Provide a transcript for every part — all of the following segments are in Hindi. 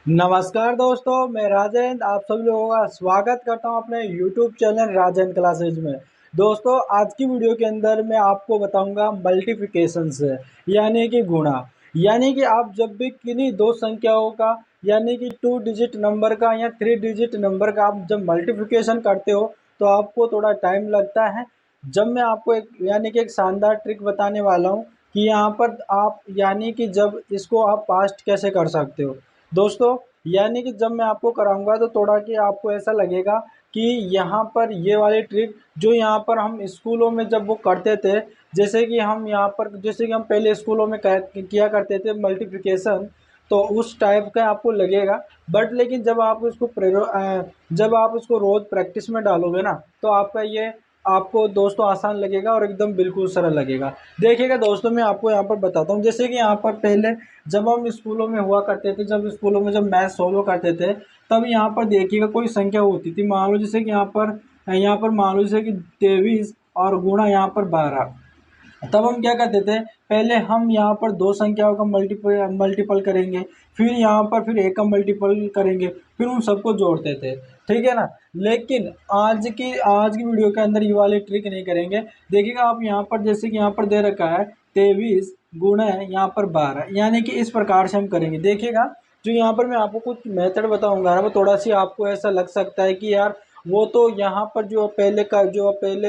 नमस्कार दोस्तों, मैं राजेंद्र आप सभी लोगों का स्वागत करता हूं अपने YouTube चैनल राजेंद्र क्लासेज में। दोस्तों, आज की वीडियो के अंदर मैं आपको बताऊंगा मल्टीप्लिकेशन से यानी कि गुणा। यानी कि आप जब भी किन्हीं दो संख्याओं का यानी कि 2 डिजिट नंबर का या 3 डिजिट नंबर का आप जब मल्टीप्लिकेशन करते हो तो आपको थोड़ा टाइम लगता है। जब मैं आपको एक शानदार ट्रिक बताने वाला हूँ कि यहाँ पर आप यानी कि जब इसको आप पास्ट कैसे कर सकते हो। दोस्तों, यानी कि जब मैं आपको कराऊंगा तो थोड़ा कि आपको ऐसा लगेगा कि यहाँ पर ये वाली ट्रिक जो यहाँ पर हम स्कूलों में जब वो करते थे, जैसे कि हम पहले स्कूलों में किया करते थे मल्टीप्लिकेशन, तो उस टाइप का आपको लगेगा। बट लेकिन जब आप उसको रोज प्रैक्टिस में डालोगे ना तो आपको दोस्तों आसान लगेगा और एकदम बिल्कुल सरल लगेगा। देखिएगा दोस्तों, मैं आपको यहाँ पर बताता हूँ। जैसे कि यहाँ पर पहले जब हम स्कूलों में हुआ करते थे, जब मैथ सॉल्व करते थे, तब यहाँ पर देखिएगा कोई संख्या होती थी। मान लो जैसे कि यहाँ पर मान लो जैसे कि 23 और गुणा यहाँ पर 12। तब हम क्या करते थे, पहले हम यहाँ पर दो संख्याओं का मल्टीपल करेंगे, फिर एक का मल्टीपल करेंगे, फिर उन सबको जोड़ते थे। ठीक है ना। लेकिन आज की वीडियो के अंदर ये वाली ट्रिक नहीं करेंगे। देखिएगा आप यहाँ पर जैसे कि यहाँ पर दे रखा है 23 गुणा यहाँ पर 12, यानी कि इस प्रकार से हम करेंगे। देखिएगा, जो यहाँ पर मैं आपको कुछ मेथड बताऊंगा ना, वो थोड़ा सी आपको ऐसा लग सकता है कि यार वो तो यहाँ पर जो पहले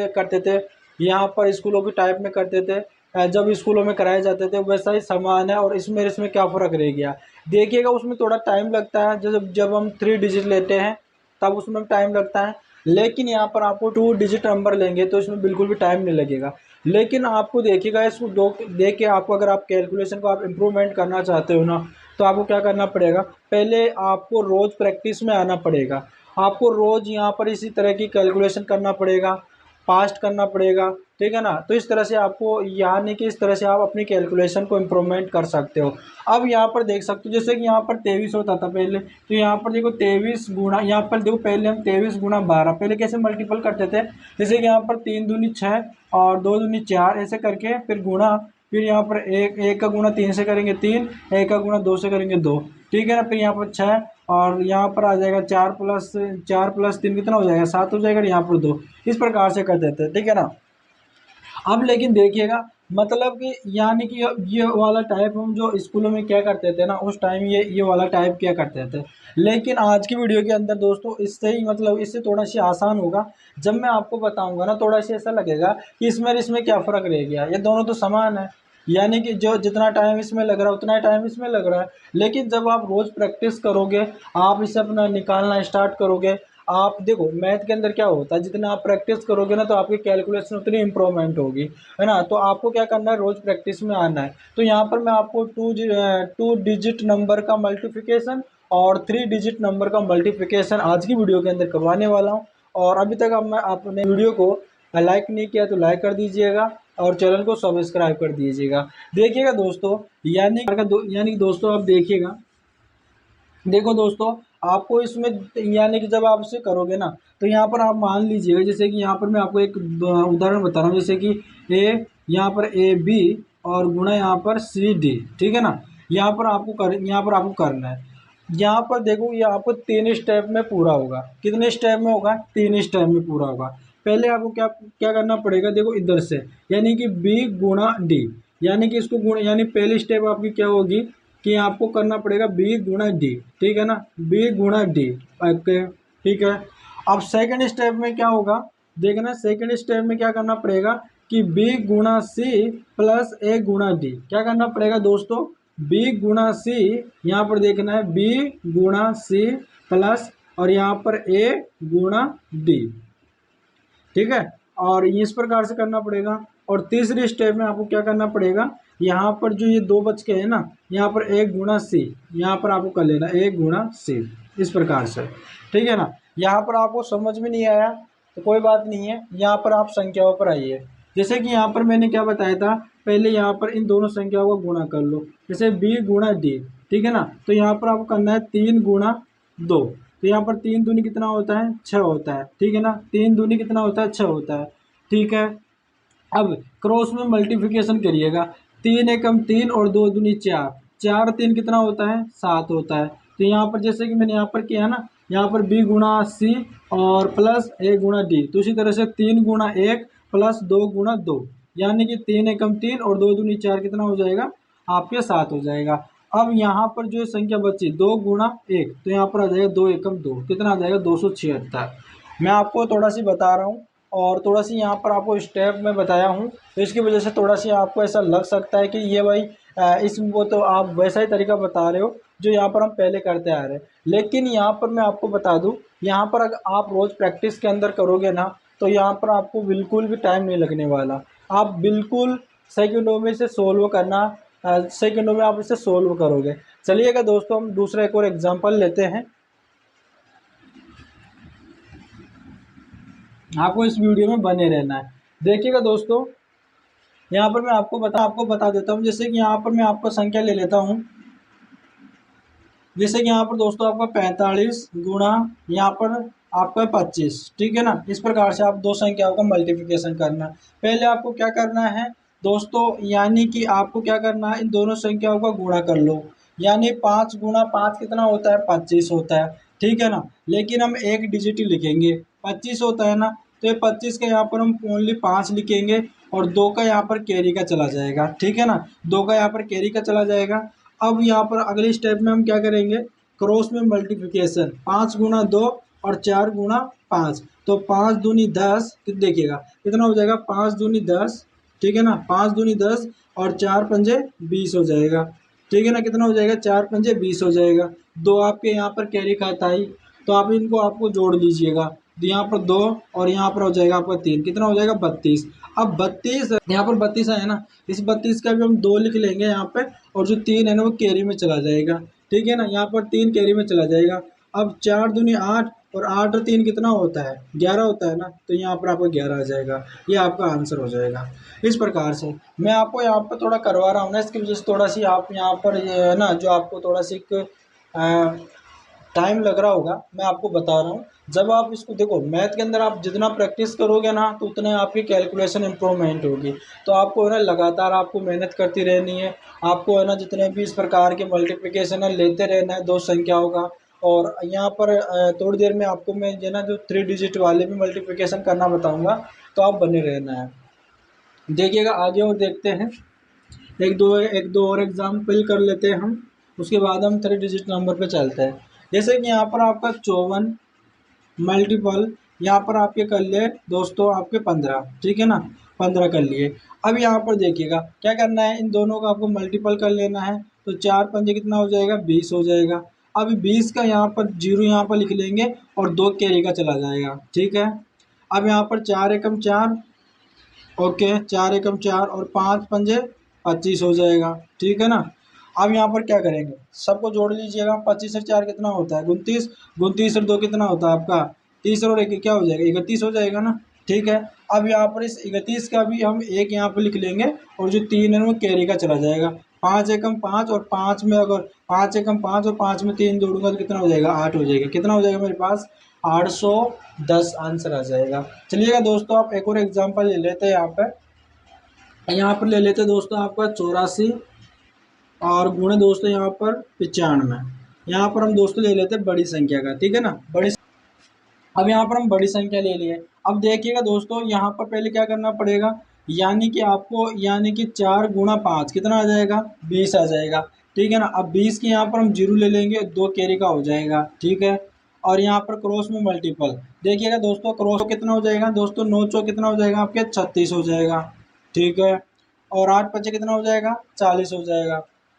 करते थे, यहाँ पर स्कूलों की टाइप में करते थे, जब स्कूलों में कराए जाते थे वैसा ही समान है, और इसमें क्या फ़र्क रह गया। देखिएगा, उसमें थोड़ा टाइम लगता है। जब हम 3 डिजिट लेते हैं तब उसमें टाइम लगता है, लेकिन यहाँ पर आपको 2 डिजिट नंबर लेंगे तो इसमें बिल्कुल भी टाइम नहीं लगेगा। लेकिन आपको देखिएगा, इसको दो देख के आपको, अगर आप कैलकुलेशन को आप इम्प्रूवमेंट करना चाहते हो ना, तो आपको क्या करना पड़ेगा, पहले आपको रोज़ प्रैक्टिस में आना पड़ेगा। आपको रोज़ यहाँ पर इसी तरह की कैलकुलेशन करना पड़ेगा, पास्ट करना पड़ेगा। ठीक है ना। तो इस तरह से आपको, यानी कि इस तरह से आप अपनी कैलकुलेशन को इम्प्रूवमेंट कर सकते हो। अब यहाँ पर देख सकते हो, जैसे कि यहाँ पर 23 होता था पहले, तो यहाँ पर देखो 23 गुणा, यहाँ पर देखो पहले हम 23 गुणा 12 पहले कैसे मल्टीपल करते थे। जैसे कि यहाँ पर 3 दूनी 6 और 2 दूनी 4 ऐसे करके फिर गुणा, फिर यहाँ पर एक का गुणा 3 से करेंगे 3, एक का गुणा 2 से करेंगे 2। ठीक है ना। फिर यहाँ पर 6 और यहाँ पर आ जाएगा 4 प्लस 3 कितना हो जाएगा, 7 हो जाएगा, यहाँ पर 2। इस प्रकार से कर देते हैं। ठीक है ना। अब लेकिन देखिएगा, मतलब कि यानी कि ये वाला टाइप हम जो स्कूलों में क्या करते थे ना, उस टाइम ये वाला टाइप क्या करते थे। लेकिन आज की वीडियो के अंदर दोस्तों इससे ही, मतलब इससे थोड़ा सी आसान होगा। जब मैं आपको बताऊंगा ना, थोड़ा सा ऐसा लगेगा कि इसमें क्या फ़र्क रह गया, ये दोनों तो समान है। यानी कि जो जितना टाइम इसमें लग रहा है उतना टाइम इसमें लग रहा है। लेकिन जब आप रोज़ प्रैक्टिस करोगे, आप इसे अपना निकालना स्टार्ट करोगे, आप देखो मैथ के अंदर क्या होता है, जितना आप प्रैक्टिस करोगे ना तो आपकी कैलकुलेशन उतनी इंप्रूवमेंट होगी, है ना। तो आपको क्या करना है, रोज प्रैक्टिस में आना है। तो यहाँ पर मैं आपको टू डिजिट नंबर का मल्टीप्लिकेशन और 3 डिजिट नंबर का मल्टीप्लिकेशन आज की वीडियो के अंदर करवाने वाला हूँ। और अभी तक आपने वीडियो को लाइक नहीं किया तो लाइक कर दीजिएगा और चैनल को सब्सक्राइब कर दीजिएगा। देखिएगा दोस्तों, यानी कि दोस्तों आप देखिएगा, देखो दोस्तों, आपको इसमें, यानी कि जब आप इसे करोगे ना, तो यहाँ पर आप मान लीजिएगा, जैसे कि यहाँ पर मैं आपको एक उदाहरण बता रहा हूँ, जैसे कि यहाँ पर ए बी और गुणा यहाँ पर सी डी। ठीक है ना। यहाँ पर आपको करना है। यहाँ पर देखो, ये आपको 3 स्टेप में पूरा होगा। कितने स्टेप में होगा, 3 स्टेप में पूरा होगा। पहले आपको क्या क्या करना पड़ेगा, देखो इधर से, यानी कि बी गुणा डी, यानी कि इसको गुण, यानी पहली स्टेप आपकी क्या होगी कि आपको करना पड़ेगा बी गुणा डी। ठीक है ना, बी गुणा डी। ओके, ठीक है। अब सेकंड स्टेप में क्या होगा, देखना सेकंड स्टेप में क्या करना पड़ेगा कि बी गुणा सी प्लस ए गुणा डी। क्या करना पड़ेगा दोस्तों, बी गुणा सी, यहाँ पर देखना है बी गुणा सी प्लस, और यहाँ पर ए गुणा डी। ठीक है। और इस प्रकार से करना पड़ेगा। और तीसरी स्टेप में आपको क्या करना पड़ेगा, यहाँ पर जो ये 2 बच के है ना, यहाँ पर एक गुणा सी, यहाँ पर आपको कर लेना एक गुणा सी, इस प्रकार से। ठीक है ना। यहाँ पर आपको समझ में नहीं आया तो कोई बात नहीं है, यहाँ पर आप संख्याओं पर आइए। जैसे कि यहाँ पर मैंने क्या बताया था, पहले यहाँ पर इन दोनों संख्याओं का गुणा कर लो, जैसे बी गुणा डी। ठीक है ना। तो यहाँ पर आपको करना है 3 गुणा 2। तो यहाँ पर 3 दूनी कितना होता है, 6 होता है। ठीक है ना। 3 दूनी कितना होता है, 6 होता है। ठीक है। अब क्रॉस में मल्टीप्लिकेशन करिएगा, 3 एकम 3 और 2 दूनी 4, 4 3 कितना होता है, 7 होता है। तो यहाँ पर जैसे कि मैंने यहाँ पर किया ना, यहाँ पर बी गुणा सी और प्लस ए गुणा डी, तो इसी तरह से 3 गुणा 1 प्लस 2 गुणा 2, यानी कि 3 एकम 3 और 2 दूनी 4 कितना हो जाएगा आपके 7 हो जाएगा। अब यहाँ पर जो संख्या बची 2 गुणा 1, तो यहाँ पर आ जाएगा 2 एकम 2, कितना आ जाएगा 276। मैं आपको थोड़ा सी बता रहा हूँ और थोड़ा सी यहाँ पर आपको स्टेप में बताया हूँ, तो इसकी वजह से थोड़ा सी आपको ऐसा लग सकता है कि ये भाई इस वो तो आप वैसा ही तरीका बता रहे हो जो यहाँ पर हम पहले करते आ रहे हैं। लेकिन यहाँ पर मैं आपको बता दूँ, यहाँ पर अगर आप रोज़ प्रैक्टिस के अंदर करोगे ना, तो यहाँ पर आपको बिल्कुल भी टाइम नहीं लगने वाला। आप बिल्कुल सेकंडों में से सोल्व करना, सेकंडों में आप इसे सोल्व करोगे। चलिएगा दोस्तों, हम दूसरा एक और एग्जाम्पल लेते हैं। आपको इस वीडियो में बने रहना है। देखिएगा दोस्तों, यहाँ पर मैं आपको बता देता हूँ। जैसे कि यहाँ पर मैं आपको संख्या ले लेता हूँ, जैसे कि यहाँ पर दोस्तों आपका 45 गुणा यहाँ पर आपका 25, ठीक है ना। इस प्रकार से आप दो संख्याओं का मल्टीप्लिकेशन करना। पहले आपको क्या करना है दोस्तों, यानी कि आपको क्या करना है, इन दोनों संख्याओं का गुणा कर लो, यानी 5 गुणा 5 कितना होता है 25 होता है, ठीक है ना। लेकिन हम एक डिजिट ही लिखेंगे, 25 होता है ना, तो ये 25 का यहाँ पर हम ओनली 5 लिखेंगे और 2 का यहाँ पर कैरी का चला जाएगा, ठीक है ना, 2 का यहाँ पर कैरी का चला जाएगा। अब यहाँ पर अगले स्टेप में हम क्या करेंगे, क्रॉस में मल्टीप्लिकेशन, 5 गुणा 2 और 4 गुणा 5, तो 5 दूनी 10, देखिएगा कितना हो जाएगा 5 दूनी 10, ठीक है ना, 5 दूनी 10 और 4 पंजे 20 हो जाएगा, ठीक है ना, कितना हो जाएगा 4 पंजे 20 हो जाएगा। 2 आपके यहाँ पर कैरी खाता है, तो आप इनको आपको जोड़ लीजिएगा, तो यहाँ पर 2 और यहाँ पर हो जाएगा आपका 3, कितना हो जाएगा 32। अब 32 यहाँ पर 32 है ना, इस 32 का भी हम 2 लिख लेंगे यहाँ पे, और जो 3 है ना वो कैरी में चला जाएगा, ठीक है ना, यहाँ पर 3 कैरी में चला जाएगा। अब 4 दूनी 8 और 8 और 3 कितना होता है 11 होता है ना, तो यहाँ पर आपका 11 आ जाएगा, ये आपका आंसर हो जाएगा। इस प्रकार से मैं आपको यहाँ पर थोड़ा करवा रहा हूँ ना, इसकी वजह से थोड़ा सी आप यहाँ पर ये है ना, जो आपको थोड़ा सी टाइम लग रहा होगा, मैं आपको बता रहा हूँ। जब आप इसको देखो, मैथ के अंदर आप जितना प्रैक्टिस करोगे ना, तो उतने आपकी कैलकुलेशन इंप्रूवमेंट होगी। तो आपको है ना लगातार आपको मेहनत करती रहनी है, आपको है ना जितने भी इस प्रकार के मल्टीप्लिकेशन है लेते रहना है दो संख्याओं का। और यहाँ पर थोड़ी देर में आपको मैं जो ना जो 3 डिजिट वाले भी मल्टीप्लिकेशन करना बताऊँगा, तो आप बने रहना है। देखिएगा आगे और देखते हैं, एक दो और एग्जाम्पल कर लेते हैं हम, उसके बाद हम 3 डिजिट नंबर पे चलते हैं। जैसे कि यहाँ पर आपका 54 मल्टीपल यहाँ पर आपके कर लिए दोस्तों आपके 15, ठीक है ना, 15 कर लिए। अब यहाँ पर देखिएगा क्या करना है, इन दोनों का आपको मल्टीपल कर लेना है, तो 4 पंजे कितना हो जाएगा 20 हो जाएगा। अब 20 का यहाँ पर 0 यहाँ पर लिख लेंगे और 2 कैरी का चला जाएगा, ठीक है। अब यहाँ पर 4 एकम 4, ओके 4 एकम 4 और 5 पंजे 25 हो जाएगा, ठीक है ना। अब यहाँ पर क्या करेंगे, सबको जोड़ लीजिएगा, 25 और 4 कितना होता है 29, 29 और 2 कितना होता है आपका 30 और 1 क्या हो जाएगा 31 हो जाएगा ना, ठीक है। अब यहाँ पर इस 31 का भी हम एक यहाँ पर लिख लेंगे और जो 3 है वो कैरी का चला जाएगा। 5 एकम 5 और 5 में अगर 5 एकम 5 और 5 में 3 जोड़ूंगा तो कितना हो जाएगा 8 हो जाएगा, कितना हो जाएगा मेरे पास 810 आंसर आ जाएगा। चलिएगा दोस्तों, आप एक और एग्जाम्पल ले लेते हैं। यहाँ पर ले लेते हैं दोस्तों आपका 84 और गुणे दोस्तों यहाँ पर 95। यहाँ पर हम दोस्तों ले लेते हैं बड़ी संख्या का, ठीक है ना, बड़ी। अब यहाँ पर हम बड़ी संख्या ले लिए। अब देखिएगा दोस्तों, यहाँ पर पहले क्या करना पड़ेगा, यानी कि आपको यानी कि 4 गुणा 5 कितना आ जाएगा 20 आ जाएगा, ठीक है ना। अब 20 की यहाँ पर हम 0 ले लेंगे, 2 कैरी का हो जाएगा, ठीक है। और यहाँ पर क्रॉस में मल्टीपल देखिएगा दोस्तों, क्रॉस कितना हो जाएगा दोस्तों 9 चौक कितना हो जाएगा आपके 36 हो जाएगा, ठीक है। और 8 पचे कितना हो जाएगा 40 हो जाएगा।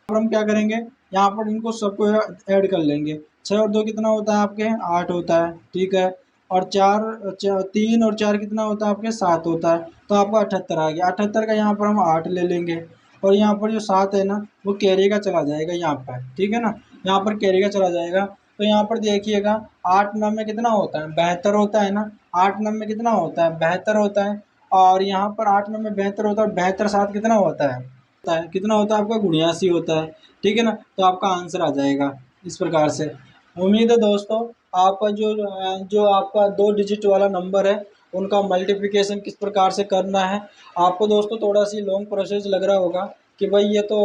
अब हम क्या करेंगे, यहाँ पर इनको सबको ऐड कर लेंगे, 6 और 2 कितना होता है आपके 8 होता है, ठीक है। और 3 और 4 कितना होता है आपके 7 होता है, तो आपका 78 आ गया। 78 का यहाँ पर हम 8 ले लेंगे और यहाँ पर जो 7 है ना वो कैरी का चला जाएगा यहाँ पर, ठीक है ना, यहाँ पर कैरी का चला जाएगा। तो यहाँ पर देखिएगा 8 9 में कितना होता है 72 होता है ना, 8 9 में कितना होता है 72 होता है। और यहाँ पर 8 9 में 72 होता है, 72 7 कितना होता है कितना होता है आपका 79 होता है, ठीक है ना। तो आपका आंसर आ जाएगा इस प्रकार से। उम्मीद है दोस्तों आपका जो आपका 2 डिजिट वाला नंबर है उनका मल्टीप्लिकेशन किस प्रकार से करना है। आपको दोस्तों थोड़ा सी लॉन्ग प्रोसेस लग रहा होगा कि भाई ये तो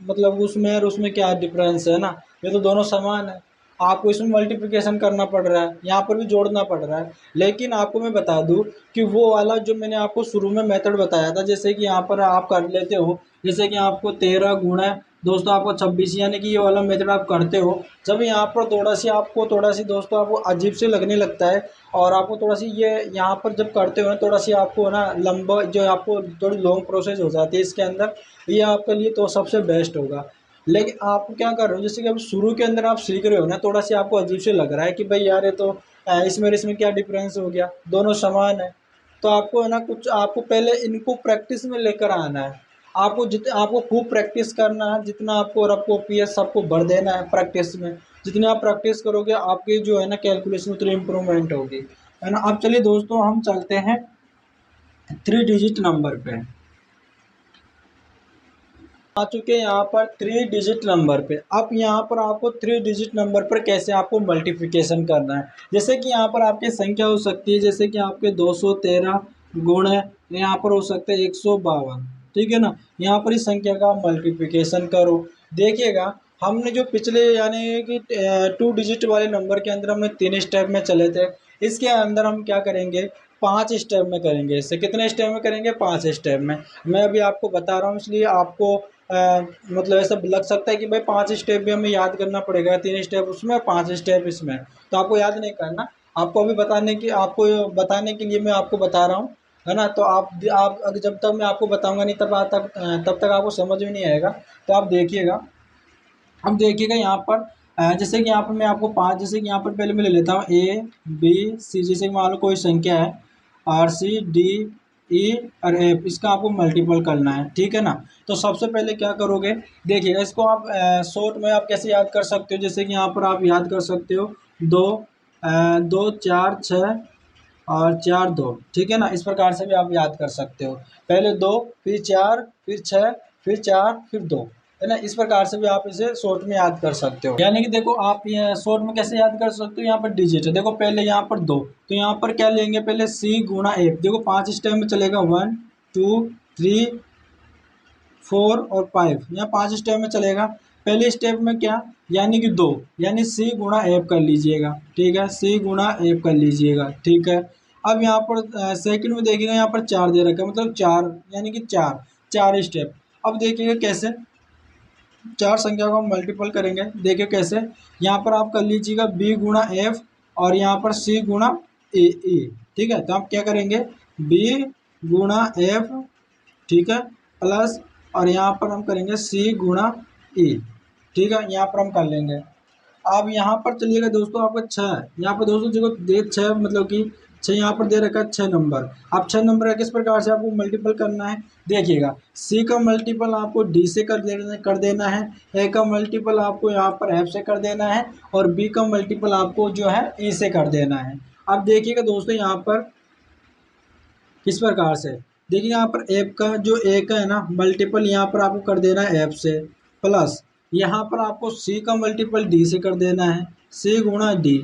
मतलब उसमें और उसमें क्या डिफरेंस है ना, ये तो दोनों समान है। आपको इसमें मल्टीप्लिकेशन करना पड़ रहा है, यहाँ पर भी जोड़ना पड़ रहा है। लेकिन आपको मैं बता दूं कि वो वाला जो मैंने आपको शुरू में मेथड बताया था, जैसे कि यहाँ पर आप कर लेते हो, जैसे कि आपको 13 गुणा दोस्तों आपको 26, यानी कि ये वाला मेथड आप करते हो, जब यहाँ पर थोड़ा सी दोस्तों आपको अजीब से लगने लगता है, और आपको थोड़ा सी ये यहाँ पर जब करते हो ना थोड़ा सी आपको ना लंबा, जो आपको थोड़ी लॉन्ग प्रोसेस हो जाती है इसके अंदर, ये आपके लिए तो सबसे बेस्ट होगा। लेकिन आप क्या कर रहे हो, जैसे कि अब शुरू के अंदर आप सीख रहे हो ना, थोड़ा सा आपको अजीब से लग रहा है कि भाई यार ये तो इसमें क्या डिफरेंस हो गया, दोनों समान है। तो आपको है ना कुछ, आपको पहले इनको प्रैक्टिस में लेकर आना है। आपको खूब प्रैक्टिस करना है, जितना आपको, और आपको पीएस सबको भर देना है प्रैक्टिस में। जितनी आप प्रैक्टिस करोगे आपकी जो है ना कैलकुलेशन उतनी इम्प्रूवमेंट होगी, है ना। अब चलिए दोस्तों हम चलते हैं 3 डिजिट नंबर पे। आ चुके हैं यहाँ पर 3 डिजिट नंबर पे। अब यहाँ पर आपको 3 डिजिट नंबर पर कैसे आपको मल्टीप्लिकेशन करना है, जैसे कि यहाँ पर आपकी संख्या हो सकती है, जैसे कि आपके 213 गुण है, यहाँ पर हो सकता है 152, ठीक है ना। यहाँ पर इस संख्या का मल्टीप्लिकेशन करो। देखिएगा हमने जो पिछले यानी कि 2 डिजिट वाले नंबर के अंदर हमने 3 स्टेप में चले थे, इसके अंदर हम क्या करेंगे, 5 स्टेप में करेंगे। इससे कितने स्टेप में करेंगे, 5 स्टेप में। मैं अभी आपको बता रहा हूँ, इसलिए आपको मतलब ऐसा लग सकता है कि भाई 5 स्टेप भी हमें याद करना पड़ेगा, 3 स्टेप उसमें 5 स्टेप इसमें, तो आपको याद नहीं करना। आपको अभी बताने के लिए मैं आपको बता रहा हूँ, है ना। तो आप जब तक मैं आपको बताऊंगा नहीं तब तक आपको समझ में नहीं आएगा। तो आप देखिएगा, अब देखिएगा यहाँ पर जैसे कि यहाँ पर मैं आपको 5, जैसे कि यहाँ पर पहले मैं ले लेता हूँ A B C, जैसे कि मान लो कोई संख्या है R C D E और F, इसका आपको मल्टीपल करना है, ठीक है ना। तो सबसे पहले क्या करोगे, देखिएगा इसको आप शॉर्ट में आप कैसे याद कर सकते हो, जैसे कि यहाँ पर आप याद कर सकते हो 2 4 6 और 4 2, ठीक है ना। इस प्रकार से भी आप याद कर सकते हो, पहले 2 फिर 4 फिर 6 फिर 4 फिर 2, है ना। इस प्रकार से भी आप इसे शॉर्ट में याद कर सकते हो। यानी कि देखो आप ये शॉर्ट में कैसे याद कर सकते हो, यहाँ पर डिजिट है, देखो पहले यहाँ पर 2, तो यहाँ पर क्या लेंगे, पहले C गुणा F, देखो 5 स्टेप में चलेगा, 1 2 3 4 और 5, यहाँ 5 स्टेप में चलेगा। पहले स्टेप में क्या, यानी कि 2, यानी C गुणा F कर लीजिएगा, ठीक है, C गुणा F कर लीजिएगा, ठीक है। अब यहाँ पर सेकंड में देखिएगा, यहाँ पर 4 दे रखा है, मतलब 4, यानी कि 4 स्टेप। अब देखिएगा कैसे 4 संख्या को हम मल्टीपल करेंगे, देखिए कैसे, यहाँ पर आप कर लीजिएगा B गुणा F और यहाँ पर C गुणा E, ठीक है। तो आप क्या करेंगे, B गुणा F, ठीक है, प्लस, और यहाँ पर हम करेंगे C गुणा E, ठीक है, यहाँ पर हम कर लेंगे। अब यहाँ पर चलिएगा दोस्तों, आपका 6, यहाँ पर दोस्तों देखो दे 6, मतलब कि 6 यहाँ पर दे रखा है 6 नंबर। अब 6 नंबर किस प्रकार से आपको मल्टीपल करना है, देखिएगा C का मल्टीपल आपको D से कर देना है, A का मल्टीपल आपको यहाँ पर F से कर देना है, और B का मल्टीपल आपको जो है E से कर देना है। अब देखिएगा दोस्तों यहाँ पर किस प्रकार से, देखिए यहाँ पर ऐप का जो ए का है ना मल्टीपल, यहाँ पर आपको कर देना है ऐप से, प्लस यहाँ पर आपको सी का मल्टीपल डी से कर देना है, सी गुणा डी,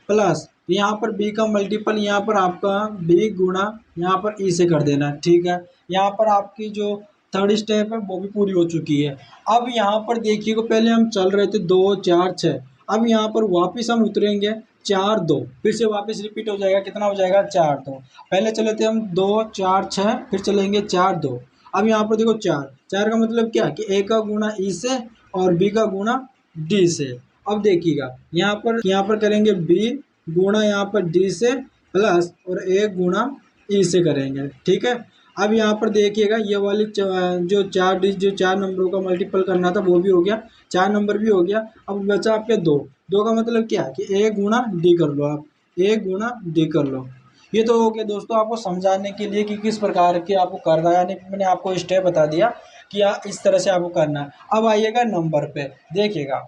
प्लस यहाँ पर बी का मल्टीपल यहाँ पर आपका बी गुणा यहाँ पर ई से कर देना है, ठीक है। यहाँ पर आपकी जो थर्ड स्टेप है वो भी पूरी हो चुकी है। अब यहाँ पर देखिए, पहले हम चल रहे थे 2 4 6, अब यहाँ पर वापस हम उतरेंगे 4 2, फिर से वापस रिपीट हो जाएगा, कितना हो जाएगा 4 2। पहले चले थे हम 2 4 6, फिर चलेंगे 4 2। अब यहाँ पर देखो 4 का मतलब क्या कि ए का गुणा ई से और बी का गुणा डी से। अब देखिएगा यहाँ पर करेंगे बी गुणा यहाँ पर डी से, प्लस और ए गुणा ई से करेंगे, ठीक है। अब यहाँ पर देखिएगा ये वाली जो 4 नंबरों का मल्टीपल करना था वो भी हो गया, 4 नंबर भी हो गया। अब बचा आपके 2 का मतलब क्या कि ए गुणा डी कर लो, आप ए गुणा डी कर लो। ये तो हो गया दोस्तों आपको समझाने के लिए कि किस प्रकार के आपको करना है, यानी मैंने आपको स्टेप बता दिया कि इस तरह से आपको करना है। अब आइएगा नंबर पे, देखिएगा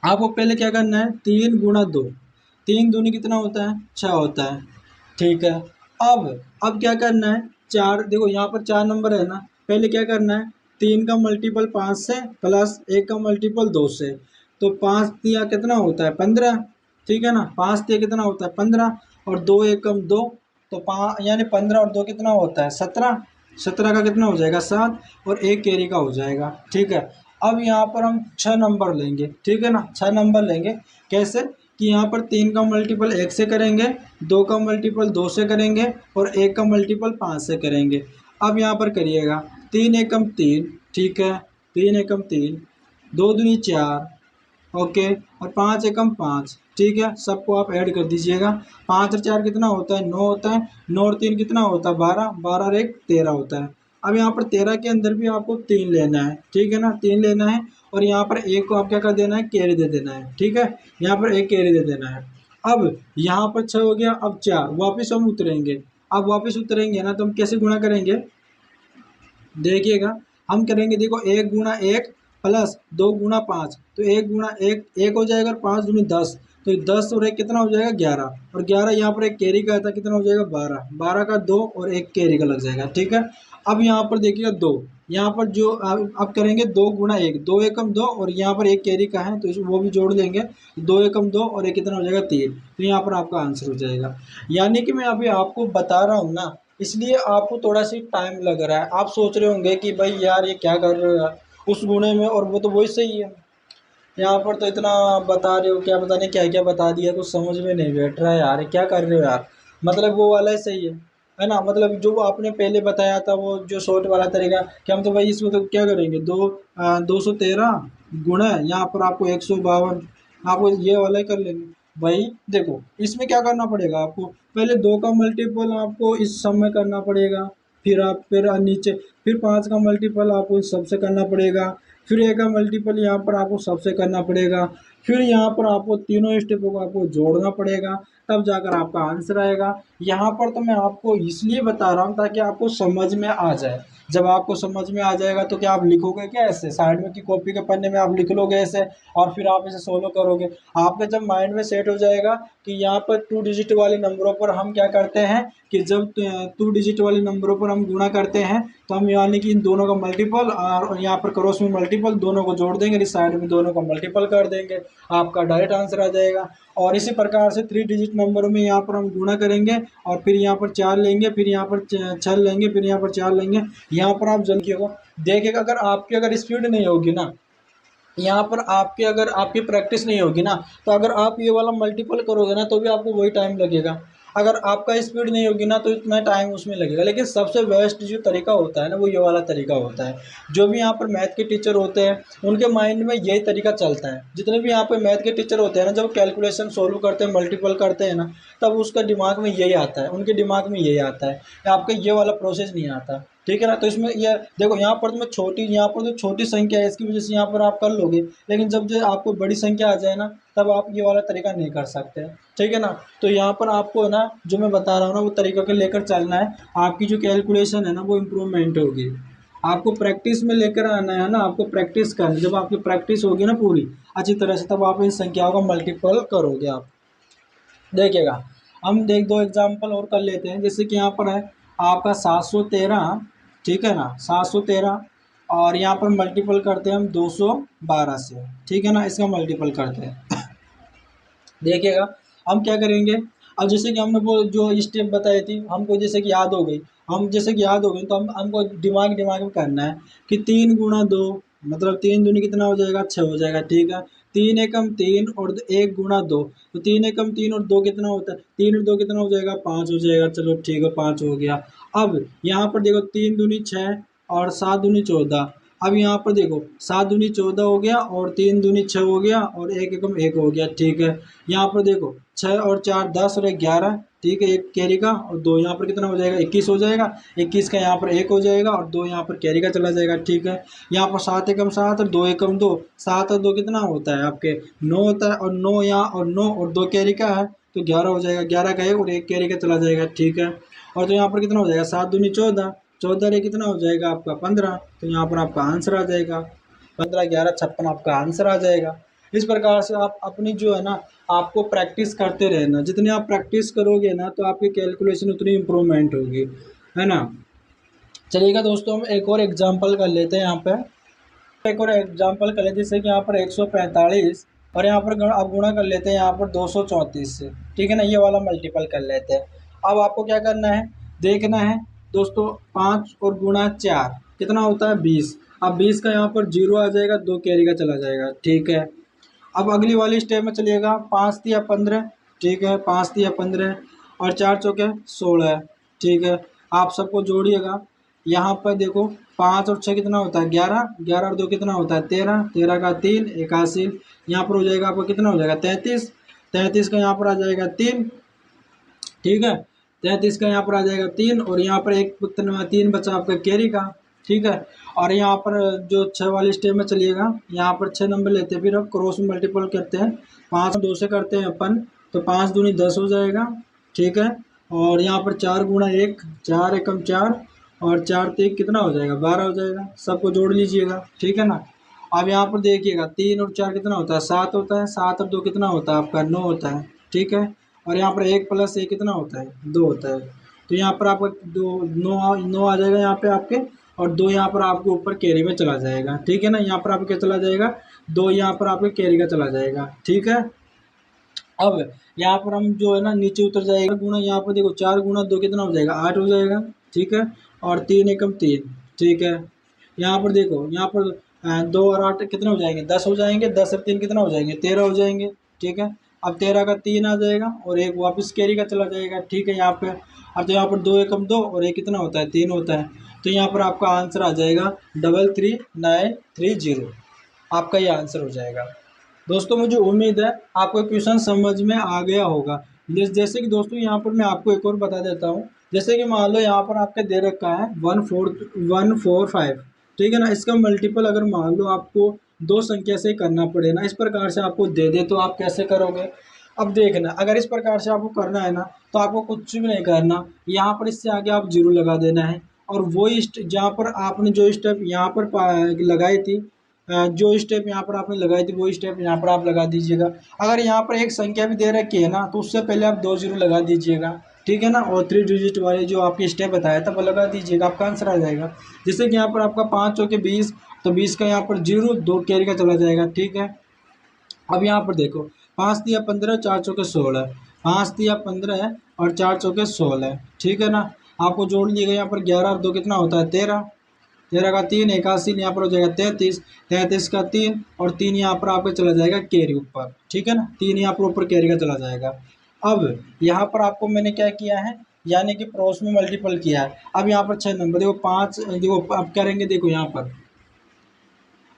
आपको पहले क्या करना है, 3 गुणा 2, 3 दूनी कितना होता है 6 होता है, ठीक है। अब क्या करना है, 4, देखो यहाँ पर 4 नंबर है ना, पहले क्या करना है, 3 का मल्टीपल 5 से प्लस 1 का मल्टीपल 2 से, तो 5 दिया कितना होता है 15, ठीक है ना, 5 दिया कितना होता है 15, और 2 एकम 2, तो 5 यानी 15 और 2 कितना होता है 17, 17 का कितना हो जाएगा 7, और 1 कैरी का हो जाएगा, ठीक है। अब यहाँ पर हम 6 नंबर लेंगे, ठीक है ना, 6 नंबर लेंगे। कैसे कि यहाँ पर 3 का मल्टीपल 1 से करेंगे, 2 का मल्टीपल 2 से करेंगे और 1 का मल्टीपल 5 से करेंगे। अब यहाँ पर करिएगा 3 एकम 3, ठीक है, 3 एकम 3, 2 दूनी 4, ओके, और 5 एकम 5, ठीक है। सबको आप ऐड कर दीजिएगा। 5 और 4 कितना होता है, 9 होता है। 9 और 3 कितना होता है, 12, 12 और 1 13 होता है। अब यहाँ पर 13 के अंदर भी आपको 3 लेना है, ठीक है ना, 3 लेना है। और यहाँ पर एक को आप क्या कर देना है, कैरी दे देना है, ठीक है, यहाँ पर एक कैरी दे देना है। अब यहाँ पर 6 हो गया, अब 4 वापिस हम उतरेंगे। अब वापिस उतरेंगे ना तो हम कैसे गुणा करेंगे, देखिएगा, हम करेंगे, देखो 1 गुणा 1 प्लस 2 गुणा 5, तो 1 गुणा 1 1 हो जाएगा और 5 दूनी 10, तो 10 और 1 कितना हो जाएगा 11, और 11 यहाँ पर एक कैरी का था, कितना हो जाएगा 12, 12 का 2 और एक कैरी का लग जाएगा, ठीक है। अब यहाँ पर देखिएगा 2, यहाँ पर जो अब करेंगे 2 गुणा 1, 2 एकम 2 और यहाँ पर एक कैरी का है तो वो भी जोड़ लेंगे, 2 एकम 2 और एक कितना हो जाएगा 3, तो यहाँ पर आपका आंसर हो जाएगा। यानी कि मैं अभी आपको बता रहा हूँ ना, इसलिए आपको थोड़ा सी टाइम लग रहा है। आप सोच रहे होंगे कि भाई यार ये क्या कर रहे हो यार, उस गुणे में, और वो तो वही सही है, यहाँ पर तो इतना बता रहे हो, क्या पता नहीं क्या क्या बता दिया, कुछ समझ में नहीं बैठ रहा है यार, क्या कर रहे हो यार। मतलब वो वाला ही सही है ना, मतलब जो वो आपने पहले बताया था वो जो शॉर्ट वाला तरीका, कि हम तो भाई इसमें तो क्या करेंगे, 213 गुणा यहाँ पर आपको 152, आपको ये वाला ही कर लेंगे। भाई देखो इसमें क्या करना पड़ेगा आपको, पहले 2 का मल्टीपल आपको इस सम में करना पड़ेगा, फिर नीचे, फिर 5 का मल्टीपल आपको इस सबसे करना पड़ेगा, फिर 1 का मल्टीपल यहाँ पर आपको सबसे करना पड़ेगा, फिर यहाँ पर आपको तीनों स्टेपों को आपको जोड़ना पड़ेगा, तब जाकर आपका आंसर आएगा। यहाँ पर तो मैं आपको इसलिए बता रहा हूँ ताकि आपको समझ में आ जाए। जब आपको समझ में आ जाएगा तो क्या आप लिखोगे क्या ऐसे, साइड में की कॉपी के पन्ने में आप लिख लोगे ऐसे और फिर आप इसे सोल्व करोगे। आपके जब माइंड में सेट हो जाएगा कि यहाँ पर 2 डिजिट वाले नंबरों पर हम क्या करते हैं कि जब 2 डिजिट वाले नंबरों पर हम गुणा करते हैं तो हम यानी कि इन दोनों का मल्टीपल और यहाँ पर क्रॉस में मल्टीपल दोनों को जोड़ देंगे, इस साइड में दोनों का मल्टीपल कर देंगे, आपका डायरेक्ट आंसर आ जाएगा। और इसी प्रकार से 3 डिजिट नंबरों में यहाँ पर हम गुणा करेंगे और फिर यहाँ पर 4 लेंगे, फिर यहाँ पर 6 लेंगे, फिर यहाँ पर 4 लेंगे। यहाँ पर आप जल्दी देखिएगा, अगर आपकी अगर स्पीड नहीं होगी ना, यहाँ पर आपकी अगर आपकी प्रैक्टिस नहीं होगी ना, तो अगर आप ये वाला मल्टीपल करोगे ना तो भी आपको वही टाइम लगेगा। अगर आपका स्पीड नहीं होगी ना तो इतना टाइम उसमें लगेगा। लेकिन सबसे बेस्ट जो तरीका होता है ना वो ये वाला तरीका होता है। जो भी यहाँ पर मैथ के टीचर होते हैं उनके माइंड में यही तरीका चलता है। जितने भी यहाँ पे मैथ के टीचर होते हैं ना, जब कैलकुलेशन सोल्व करते हैं, मल्टीपल करते हैं ना, तब उसका दिमाग में यही आता है, उनके दिमाग में यही आता है, आपका ये वाला प्रोसेस नहीं आता, ठीक है ना। तो इसमें ये देखो, यहाँ पर तो मैं छोटी, यहाँ पर तो छोटी संख्या है इसकी वजह से यहाँ पर आप कर लोगे, लेकिन जब जो आपको बड़ी संख्या आ जाए ना तब आप ये वाला तरीका नहीं कर सकते, ठीक है ना। तो यहाँ पर आपको ना जो मैं बता रहा हूँ ना वो तरीका के लेकर चलना है, आपकी जो कैलकुलेशन है ना वो इम्प्रूवमेंट होगी। आपको प्रैक्टिस में लेकर आना है ना, आपको प्रैक्टिस करना, जब आपकी प्रैक्टिस होगी ना पूरी अच्छी तरह से तब आप इन संख्याओं का मल्टीपल करोगे आप। देखिएगा, हम देख 2 एग्जाम्पल और कर लेते हैं। जैसे कि यहाँ पर है आपका 713, ठीक है ना, 713 और यहाँ पर मल्टीपल करते हैं हम 212 से, ठीक है ना, इसका मल्टीपल करते हैं। देखिएगा हम क्या करेंगे, अब जैसे कि हमने वो जो स्टेप बताई थी हमको जैसे कि याद हो गई, हम जैसे कि याद हो गई तो हमको दिमाग दिमाग में करना है कि 3 गुणा 2, मतलब 3 दूनी कितना हो जाएगा 6 हो जाएगा, ठीक है। 3 एकम 3 और 1 गुणा 2, तो 3 एकम 3 और 2 कितना होता है, 3 और 2 कितना हो जाएगा 5 हो जाएगा, चलो ठीक है 5 हो गया। अब यहाँ पर देखो 3 दूनी 6 और 7 दूनी 14, अब यहाँ पर देखो 7 दूनी 14 हो गया और 3 दूनी 6 हो गया और 1 एकम 1 हो गया, ठीक है। यहाँ पर देखो 6 और 4 10 और 1 11, ठीक है, एक कैरी का और 2 यहाँ पर कितना हो जाएगा 21 हो जाएगा, 21 का यहाँ पर 1 हो जाएगा और 2 यहाँ पर कैरी का चला जाएगा, ठीक है। यहाँ पर 7 एकम 7 और 2 एकम 2, 7 और 2 कितना होता है आपके 9 होता है, और 9 यहाँ और 9 और 2 कैरी का है तो 11 हो जाएगा, 11 का 1 और 1 कैरी का चला जाएगा, ठीक है। और तो यहाँ पर कितना हो जाएगा 7 दूनी 14, 14 रे कितना हो जाएगा आपका 15, तो यहाँ पर आपका आंसर आ जाएगा 15 11 56 आपका आंसर आ जाएगा। इस प्रकार से आप अपनी जो है ना आपको प्रैक्टिस करते रहना, जितनी आप प्रैक्टिस करोगे ना तो आपकी कैलकुलेशन उतनी इम्प्रूवमेंट होगी, है ना। चलिएगा दोस्तों, हम एक और एग्जांपल कर लेते हैं। यहाँ पे एक और एग्जांपल कर लेते हैं, जैसे कि यहाँ पर 145 और यहाँ पर अब गुणा कर लेते हैं यहाँ पर 234 से, ठीक है ना, ये वाला मल्टीपल कर लेते हैं। अब आपको क्या करना है, देखना है दोस्तों, 5 और गुणा 4 कितना होता है 20, अब 20 का यहाँ पर 0 आ जाएगा, 2 कैरी का चला जाएगा, ठीक है। अब अगली वाली स्टेप में चलिएगा, 5 तिया 15, ठीक है, 5 तिया 15 और 4 चौके 16, ठीक है। आप सबको जोड़िएगा, यहाँ पर देखो 5 और 6 कितना होता है 11, 11 और 2 कितना होता है 13, 13 का 3 81, यहाँ पर हो जाएगा आपको कितना हो जाएगा 33, 33 का यहाँ पर आ जाएगा 3, ठीक है, 33 का यहाँ पर आ जाएगा 3 और यहाँ पर एक 3 बचा आपका कैरी का, ठीक है। और यहाँ पर जो 6 वाली स्टेप में चलिएगा, यहाँ पर 6 नंबर लेते हैं, फिर अब क्रॉस मल्टीपल करते हैं, 5 2 से करते हैं अपन, तो 5 दूनी 10 हो जाएगा, ठीक है। और यहाँ पर 4 गुणा 1, 4 एकम 4 और 4 3 कितना हो जाएगा 12 हो जाएगा, सबको जोड़ लीजिएगा, ठीक है ना। अब यहाँ पर देखिएगा 3 और 4 कितना होता है 7 होता है, 7 और 2 कितना होता है आपका 9 होता है, ठीक है। और यहाँ पर 1 + 1 कितना होता है 2 होता है, तो यहाँ पर आपका 2 9 आ जाएगा यहाँ पे आपके, और 2 यहाँ पर आपके ऊपर कैरी में चला जाएगा, ठीक है ना। यहाँ पर आपके क्या चला जाएगा 2 यहाँ पर आपके कैरी का चला जाएगा, ठीक है। अब यहाँ पर हम जो है ना नीचे उतर जाएगा, गुणा यहाँ पर देखो 4 गुणा 2 कितना हो जाएगा 8 हो जाएगा, ठीक है। और 3 एकम 3, ठीक है। यहाँ पर देखो यहाँ पर 2 और 8 कितने हो जाएंगे 10 हो जाएंगे, 10 और 3 कितना हो जाएंगे 13 हो जाएंगे, ठीक है। अब 13 का 3 आ जाएगा और एक वापस कैरी का चला जाएगा, ठीक है यहाँ पे। अब तो यहाँ पर 2 एकम 2 और एक कितना होता है 3 होता है, तो यहाँ पर आपका आंसर आ जाएगा 33930, आपका ये आंसर हो जाएगा। दोस्तों मुझे उम्मीद है आपको क्वेश्चन समझ में आ गया होगा। जैसे कि दोस्तों यहाँ पर मैं आपको एक और बता देता हूँ, जैसे कि मान लो यहाँ पर आपका दे रखा है 145, ठीक है ना। इसका मल्टीपल अगर मान लो आपको 2 संख्या से करना पड़े ना, इस प्रकार से आपको दे दे तो आप कैसे करोगे। अब देखना, अगर इस प्रकार से आपको करना है ना तो आपको कुछ भी नहीं करना, यहाँ पर इससे आगे आप 0 लगा देना है, और वही जहाँ पर आपने जो स्टेप यहाँ पर लगाई थी, जो स्टेप यहाँ पर आपने लगाई थी वो स्टेप यहाँ पर आप लगा दीजिएगा। अगर यहाँ पर एक संख्या भी दे रखी है ना तो उससे पहले आप 2 0 लगा दीजिएगा, ठीक है ना। और 3 डिजिट वाले जो आपके स्टेप बताया था वो लगा दीजिएगा, आपका आंसर आ जाएगा। जैसे कि यहाँ पर आपका 5 चौके 20, तो 20 का यहाँ पर 0, 2 कैरी का चला जाएगा, ठीक है। अब यहाँ पर देखो 5 तिया 15, 4 चौके 16, 5 तिया 15 है और 4 चौके 16, ठीक है ना। आपको जोड़ लीजिएगा, यहाँ पर 11 और 2 कितना होता है 13, 13 का 3 81, यहाँ पर हो जाएगा 33, 33 का 3 और 3 यहाँ पर आपका चला जाएगा कैरी ऊपर, ठीक है ना। 3 यहाँ पर ऊपर कैरी का चला जाएगा। अब यहाँ पर आपको मैंने क्या किया है, यानी कि क्रॉस में मल्टीपल किया है। अब यहाँ पर 6 नंबर देखो 5, देखो अब करेंगे, देखो यहाँ पर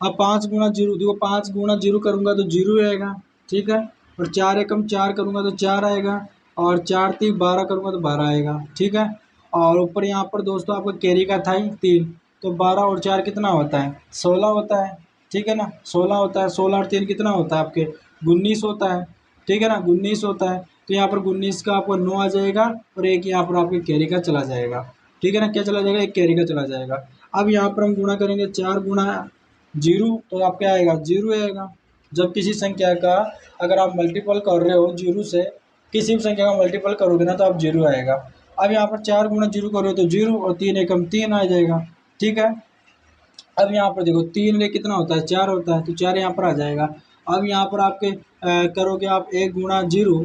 अब 5 गुणा 0, देखो 5 गुणा 0 करूँगा तो 0 आएगा, ठीक है। और 4 एकम 4 करूँगा तो 4 आएगा, और 4 3 12 करूँगा तो 12 आएगा, ठीक है। और ऊपर यहाँ पर दोस्तों आपका कैरी का था ही 3, तो 12 और 4 कितना होता है 16 होता है, ठीक है ना। 16 होता है, 16 और 3 कितना होता है आपके 19 होता है, ठीक है ना, 19 होता है। तो यहाँ पर 19 का आपको 9 आ जाएगा और एक यहाँ पर आपके कैरी का चला जाएगा, ठीक है ना। क्या चला जाएगा एक कैरी का चला जाएगा। अब यहाँ पर हम गुणा करेंगे 4 गुणा 0, तो आप क्या आएगा 0 आएगा। जब किसी संख्या का अगर आप मल्टीपल कर रहे हो 0 से, किसी भी संख्या का मल्टीपल करोगे ना तो आप 0 आएगा। अब यहाँ पर 4 गुणा 0 करो तो 0 और 3 एकम 3 आ जाएगा, ठीक है। अब यहाँ पर देखो 3 में कितना होता है 4 होता है, तो 4 यहाँ पर आ जाएगा। अब यहाँ पर आपके करोगे आप 1 गुणा 0,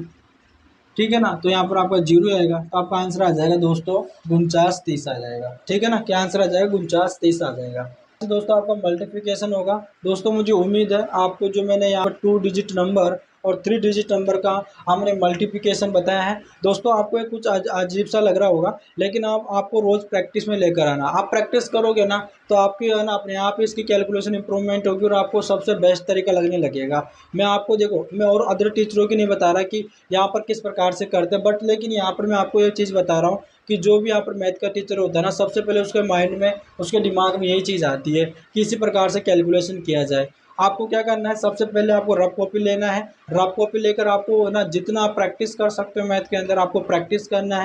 ठीक है ना, तो यहाँ पर आपका 0 आएगा, तो आपका आंसर आ जाएगा दोस्तों 4930 आ जाएगा, ठीक है ना। क्या आंसर आ जाएगा 4930 आ जाएगा। तो दोस्तों आपका मल्टीप्लिकेशन होगा। दोस्तों मुझे उम्मीद है आपको जो मैंने यहाँ पर 2 डिजिट नंबर और 3 डिजिट नंबर का हमने मल्टीप्लिकेशन बताया है दोस्तों, आपको ये कुछ अजीब सा लग रहा होगा, लेकिन आपको रोज़ प्रैक्टिस में लेकर आना। आप प्रैक्टिस करोगे ना तो आपकी है ना अपने आप इसकी कैलकुलेशन इंप्रूवमेंट होगी और आपको सबसे बेस्ट तरीका लगने लगेगा। मैं आपको देखो, मैं और अदर टीचरों की नहीं बता रहा कि यहाँ पर किस प्रकार से करते हैं, बट लेकिन यहाँ पर मैं आपको ये चीज़ बता रहा हूँ कि जो भी यहाँ पर मैथ का टीचर होता है ना, सबसे पहले उसके माइंड में, उसके दिमाग में यही चीज़ आती है कि इसी प्रकार से कैलकुलेशन किया जाए। आपको क्या करना है, सबसे पहले आपको रफ कॉपी लेना है, रफ कॉपी लेकर आपको ना जितना आप प्रैक्टिस कर सकते हो मैथ के अंदर आपको प्रैक्टिस करना है।